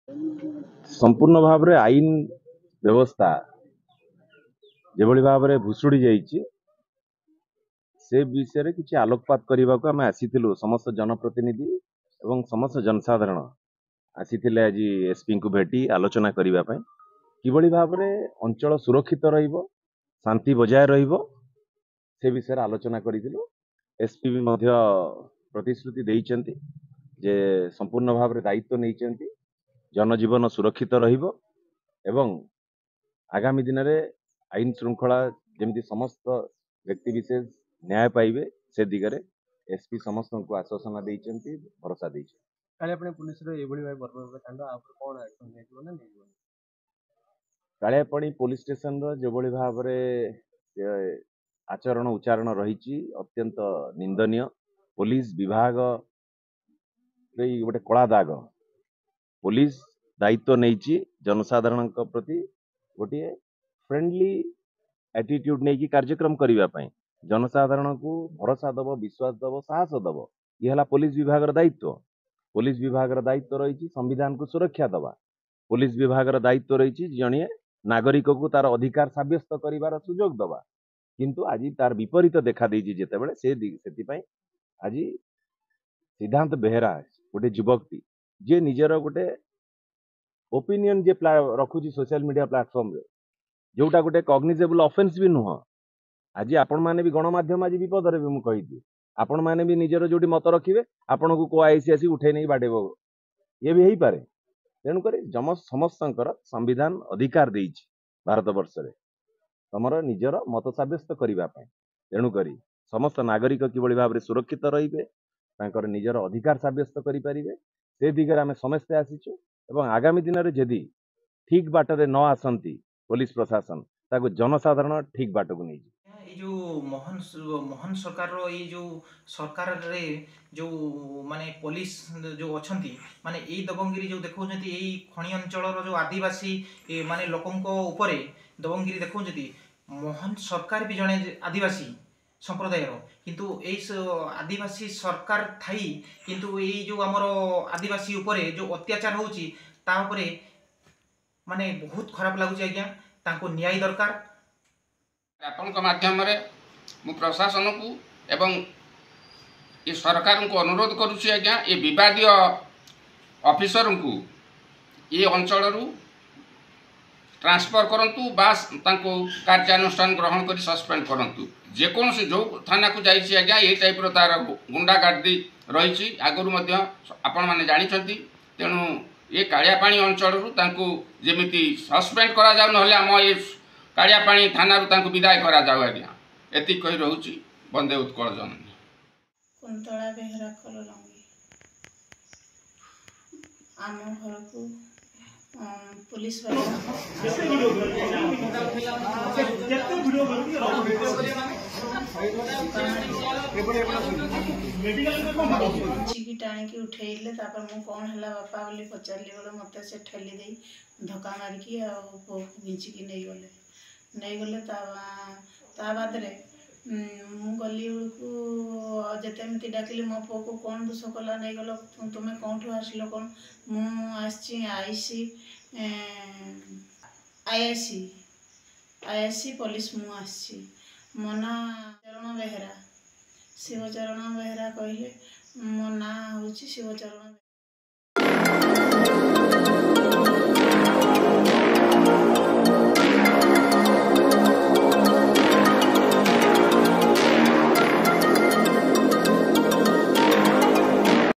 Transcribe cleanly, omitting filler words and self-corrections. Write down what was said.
संपूर्ण भाव में आईन व्यवस्था जो भाव में भुशुड़ी जाइए से विषय में किसी आलोकपात करने को आम आसीलु समस्त जनप्रतिनिधि एवं समस्त जनसाधारण आसीथिले आज एसपी को भेटी आलोचना करने किभली भाव में अंचल सुरक्षित रहिबो शांति बजाय रहिबो से विषय में आलोचना करिथिलु। एसपी भी मध्य प्रतिश्रुति देइचंती जे संपूर्ण भाव में दायित्व नहीं जनजीवन सुरक्षित रहिबो एवं आगामी दिन में आईन श्रृंखला जमी समस्त व्यक्ति विशेष न्याय पाइबे से दिगरे एसपी समस्त को आश्वासन देइचंती भरोसा देइछ। काले अपने पुलिस रो एबोली भाई बर्बर कांड आप कोन एक्शन नेजो ना नेजो कालियापाणी पुलिस स्टेशन रो जेभली भाव में आचरण उच्चारण रही अत्यंत निंदनीय। पुलिस विभाग गोटे कला दाग पुलिस दायित्व नहीं जनसाधारण प्रति गोटे फ्रेंडली एटीट्यूड नहीं कार्यक्रम करने जनसाधारण को भरोसा दब विश्वास दब साहस दब ये पुलिस विभाग दायित्व। पुलिस विभाग दायित्व रही संविधान को सुरक्षा दवा। पुलिस विभाग दायित्व रही जड़े नागरिक को तार अधिकार सब्यस्त कर सुजोग दवा किंतु आज तार विपरीत देखा जितेबाला से आज सिद्धांत बेहेरा गोटे युवकटी जे निजर गोटे ओपिनियन जे रखुची सोशल मीडिया प्लेटफॉर्म रे जोटा गोटे कॉग्निजेबल ऑफेंस भी नुह। आज आपण मैंने भी गणमाध्यम आज विपद रे भी मु कही आपण मैंने भी निजर जोटी मत रखिए आपण को को आईसी आसी उठे नहीं बाडेब ये भी हो पारे। तेणुक समस्त संविधान अधिकार देइछि भारत वर्ष रे तमर निजर मत सब्यस्त करने तेणुक समस्त नागरिक किभली भाव में सुरक्षित रहिबे तांकर निजर अधिकार सब्यस्त करें से दिगरे आम समस्ते आसीचु एवं आगामी दिन में जदि ठीक बाटर न आसंती पुलिस प्रशासन ताको जनसाधारण ठीक बाट को नहीं जो मोहन सरकार रो ये जो सरकार रे जो माने पुलिस जो अछंती माने ए दबंगिरी जो देखौछंती ए खणी अंचल रो जो आदिवासी माने लोकंको ऊपर दबंगिरी देखौछंती मोहन सरकार भी जने आदिवासी संप्रदाय रो किंतु ए आदिवासी सरकार थाई किंतु ए जो हमर आदिवासी ऊपर जो अत्याचार होउची ता ऊपर माने बहुत खराब लागुची आज्ञा तांको न्याय दरकार। आपन माध्यम मु प्रशासन को एवं ये सरकार को अनुरोध करुच्ची आज्ञा ये विवादीय ऑफिसर को ये अंचल ट्रांसफर करंतु बास तांको कार्यानुष्ठान ग्रहण कर सस्पेंड करंतु जेकोसी जो थाना को जाइए आज्ञा ये टाइप तार गुंडागार्दी रही आगुरी आपण मैंने जानी तेणु ये कालियापाणी अंचल जमी सस्पेंड करा जाऊ ना आम ये कालियापाणी थाना विदाय करा जाऊ आज्ञा एति कही रोची बंदे उत्कल जननी कुंतला बेहरा कलरंगी आम घर को पुलिस चिकी टाणी उठेले मु कौन है बापा बोली पचारि गले मत से ठेली दे धक्का मारिकी घिंचिकी नहीं गले बाद मु गली बेलू जितेमती डाकिली मो पु को कौन दोष कला नहीं गल तुम्हें कौन आसल कौन मुझी आईआईसी पुलिस मुझी मो ना चरण बेहरा शिवचरण बेहरा कहले मो ना हूँ शिवचरण।